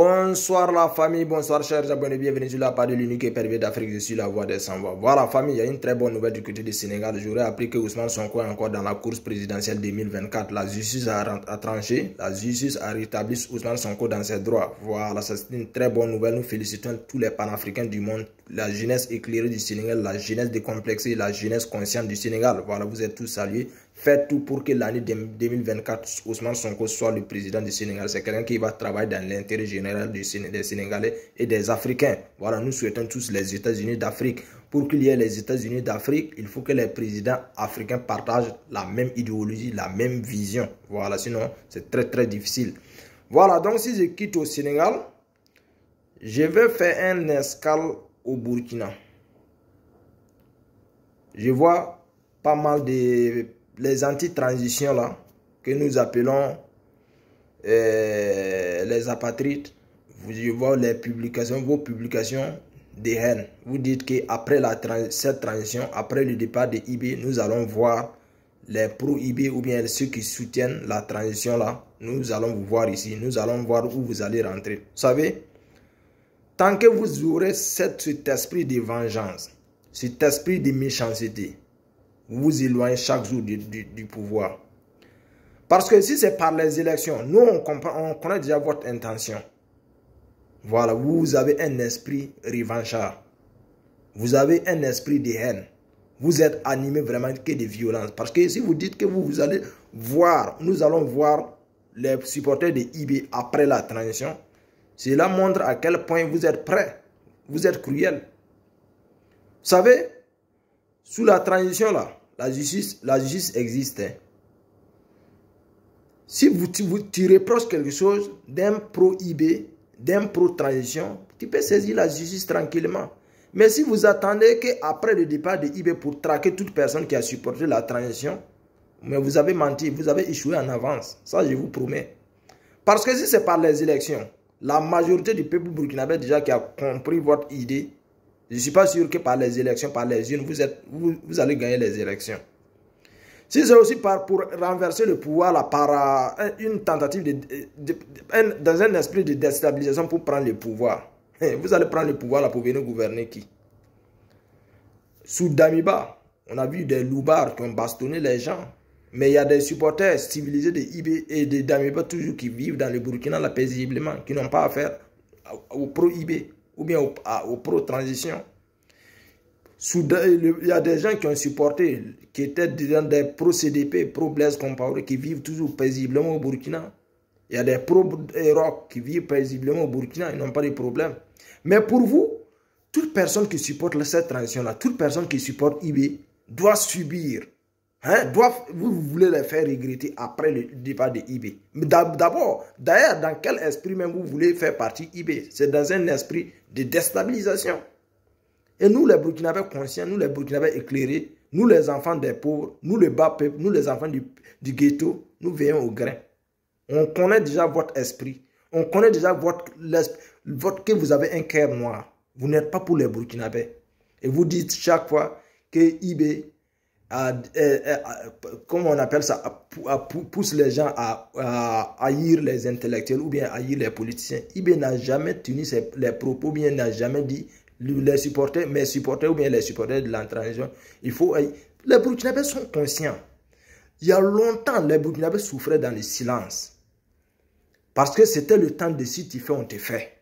Bonsoir la famille, bonsoir chers abonnés, bienvenue sur la part de l'unique et pervers d'Afrique, je suis la voix des sans-voix. Voilà famille, il y a une très bonne nouvelle du côté du Sénégal. J'aurais appris que Ousmane Sonko est encore dans la course présidentielle 2024. La justice a tranché, la justice a rétabli Ousmane Sonko dans ses droits. Voilà, c'est une très bonne nouvelle. Nous félicitons tous les panafricains du monde, la jeunesse éclairée du Sénégal, la jeunesse décomplexée, la jeunesse consciente du Sénégal. Voilà, vous êtes tous salués. Faites tout pour que l'année 2024, Ousmane Sonko soit le président du Sénégal. C'est quelqu'un qui va travailler dans l'intérêt général des Sénégalais et des Africains. Voilà, nous souhaitons tous les États-Unis d'Afrique. Pour qu'il y ait les États-Unis d'Afrique, il faut que les présidents africains partagent la même idéologie, la même vision. Voilà, sinon c'est très difficile. Voilà, donc si je quitte au Sénégal, je vais faire un escale au Burkina. Je vois pas mal de... les anti-transitions là, que nous appelons les apatrides. Vous voyez les publications, vos publications de haine. Vous dites qu'après cette transition, après le départ de IB, nous allons voir les pro-IB ou bien ceux qui soutiennent la transition là. Nous allons vous voir ici, nous allons voir où vous allez rentrer. Vous savez, tant que vous aurez cet esprit de vengeance, cet esprit de méchanceté, vous vous éloignez chaque jour du pouvoir. Parce que si c'est par les élections, nous on connaît déjà votre intention. Voilà, vous avez un esprit revanchard. Vous avez un esprit de haine. Vous êtes animé vraiment que de violence. Parce que si vous dites que vous allez voir, nous allons voir les supporters de IB après la transition, cela montre à quel point vous êtes prêts. Vous êtes cruel. Vous savez, sous la transition là, la justice existe. Si vous reproches quelque chose d'un pro-IB, d'un pro-transition, tu peux saisir la justice tranquillement. Mais si vous attendez qu'après le départ de IB pour traquer toute personne qui a supporté la transition, mais vous avez menti, vous avez échoué en avance. Ça, je vous promets. Parce que si c'est par les élections, la majorité du peuple burkinabé déjà qui a compris votre idée, je ne suis pas sûr que par les élections, par les urnes, vous allez gagner les élections. Si c'est aussi pour renverser le pouvoir là, par une tentative dans un esprit de déstabilisation pour prendre le pouvoir, vous allez prendre le pouvoir là pour venir gouverner qui? Sous Damiba, on a vu des loupards qui ont bastonné les gens. Mais il y a des supporters civilisés de IB et de Damiba toujours qui vivent dans le Burkina là, paisiblement, qui n'ont pas affaire au pro-IB ou bien au pro-transition. Il y a des gens qui ont supporté, qui étaient dans des pro-CDP, pro-Blaise Compaoré, qui vivent toujours paisiblement au Burkina. Il y a des pro-Rock qui vivent paisiblement au Burkina, ils n'ont pas de problème. Mais pour vous, toute personne qui supporte cette transition-là, toute personne qui supporte IB, doit subir. Vous voulez les faire regretter après le départ de IB. D'abord, d'ailleurs, dans quel esprit même vous voulez faire partie IB? C'est dans un esprit de déstabilisation. Et nous, les Burkinabés conscients, nous, les Burkinabés éclairés, nous, les enfants des pauvres, nous, les bas peuples, nous, les enfants du ghetto, nous veillons au grain. On connaît déjà votre esprit. On connaît déjà que vous avez un cœur noir. Vous n'êtes pas pour les Burkinabés. Et vous dites chaque fois que IB, comment on appelle ça, pousse les gens à haïr les intellectuels ou bien à haïr les politiciens. IB n'a jamais tenu les propos, bien n'a jamais dit mes supporters ou bien les supporters de la transition. Les Burkinabés sont conscients. Il y a longtemps, les Burkinabés souffraient dans le silence. Parce que c'était le temps de si tu fais, on te fait.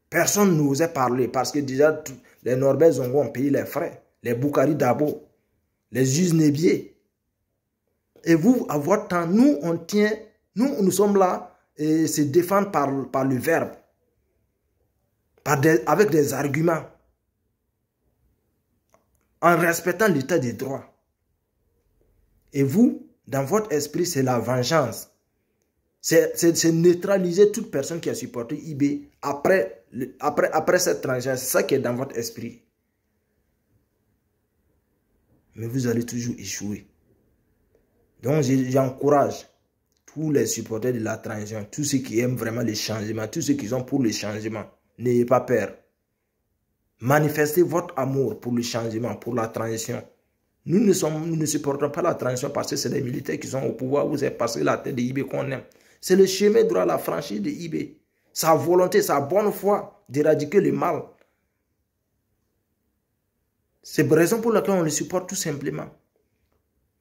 Personne n'osait parler parce que déjà, les Norbert Zongo ont payé les frais. Les Boukari Dabo, les juges Nébier. Et vous, à votre temps, nous, on tient, nous sommes là et se défendre par le verbe. Avec des arguments. En respectant l'état des droits. Et vous, dans votre esprit, c'est la vengeance. C'est neutraliser toute personne qui a supporté IB après cette transition. C'est ça qui est dans votre esprit. Mais vous allez toujours échouer. Donc, j'encourage tous les supporters de la transition, tous ceux qui aiment vraiment les changements, tous ceux qui sont pour le changement. N'ayez pas peur. Manifestez votre amour pour le changement, pour la transition. Nous ne supportons pas la transition parce que c'est les militaires qui sont au pouvoir ou c'est parce que la tête de IB qu'on aime. C'est le chemin droit, la franchise de IB. sa volonté, sa bonne foi d'éradiquer le mal. C'est la raison pour laquelle on le supporte tout simplement.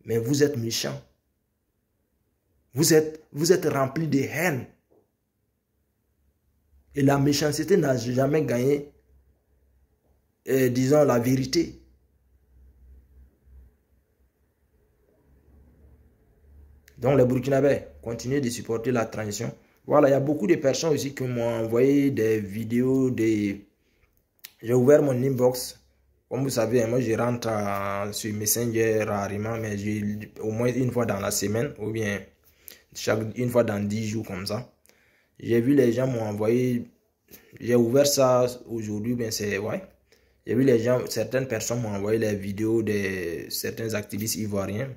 Mais vous êtes méchants. Vous êtes remplis de haine. Et la méchanceté n'a jamais gagné, disons, la vérité. Donc les Burkinabés, continuez de supporter la transition. Voilà, il y a beaucoup de personnes aussi qui m'ont envoyé des vidéos. J'ai ouvert mon inbox. Comme vous savez, moi je rentre sur Messenger rarement, mais au moins une fois dans la semaine, ou bien une fois dans 10 jours comme ça. J'ai vu les gens m'ont envoyé, j'ai ouvert ça aujourd'hui, bien c'est, ouais. J'ai vu les gens, certaines personnes m'ont envoyé les vidéos de certains activistes ivoiriens,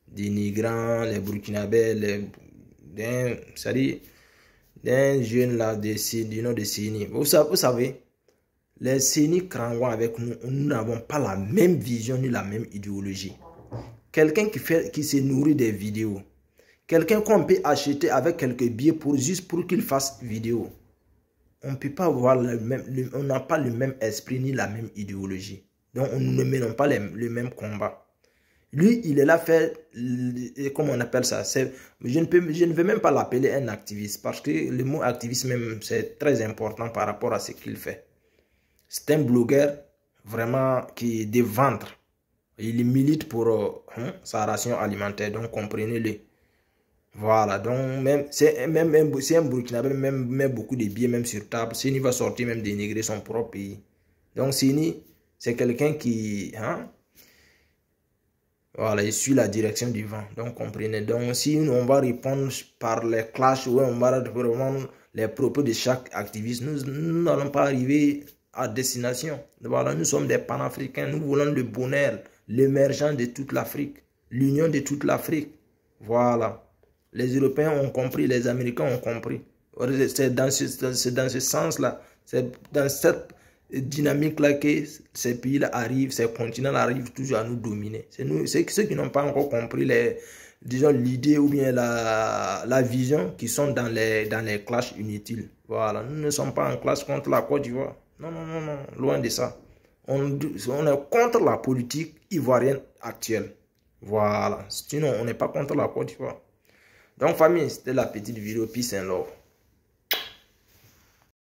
des migrants, les Burkinabés, c'est-à-dire d'un jeune là, du nom de Séni. Vous savez, les Séni Krangwa avec nous, nous n'avons pas la même vision ni la même idéologie. Quelqu'un qui se nourrit des vidéos, quelqu'un qu'on peut acheter avec quelques billets juste pour qu'il fasse vidéo. On ne peut pas avoir on n'a pas le même esprit ni la même idéologie. Donc, on ne menons pas le même combat. Lui, il est là faire, comment on appelle ça? Je ne veux même pas l'appeler un activiste parce que le mot activiste même, c'est très important par rapport à ce qu'il fait. C'est un blogueur vraiment qui est de ventre. Il milite pour sa ration alimentaire, donc comprenez-le. Voilà, donc même c'est un Burkinabé, même met beaucoup de billets même sur table. Séni va sortir même dénigrer son propre pays. Donc Séni, c'est quelqu'un qui, voilà, il suit la direction du vent. Donc comprenez. Donc si on va répondre par les clashs, ou on va répondre les propos de chaque activiste, nous n'allons pas arriver à destination. Voilà, nous sommes des panafricains, nous voulons le bonheur, l'émergence de toute l'Afrique, l'union de toute l'Afrique. Voilà. Les Européens ont compris, les Américains ont compris. C'est dans ce sens-là, c'est dans cette dynamique-là que ces pays-là arrivent, ces continents arrivent toujours à nous dominer. C'est ceux qui n'ont pas encore compris disons, l'idée ou bien la vision qui sont dans les clashs inutiles. Voilà, nous ne sommes pas en clash contre la Côte d'Ivoire. Non, non, non, non, loin de ça. On est contre la politique ivoirienne actuelle. Voilà, sinon on n'est pas contre la Côte d'Ivoire. Donc famille, c'était la petite vidéo Peace and Love.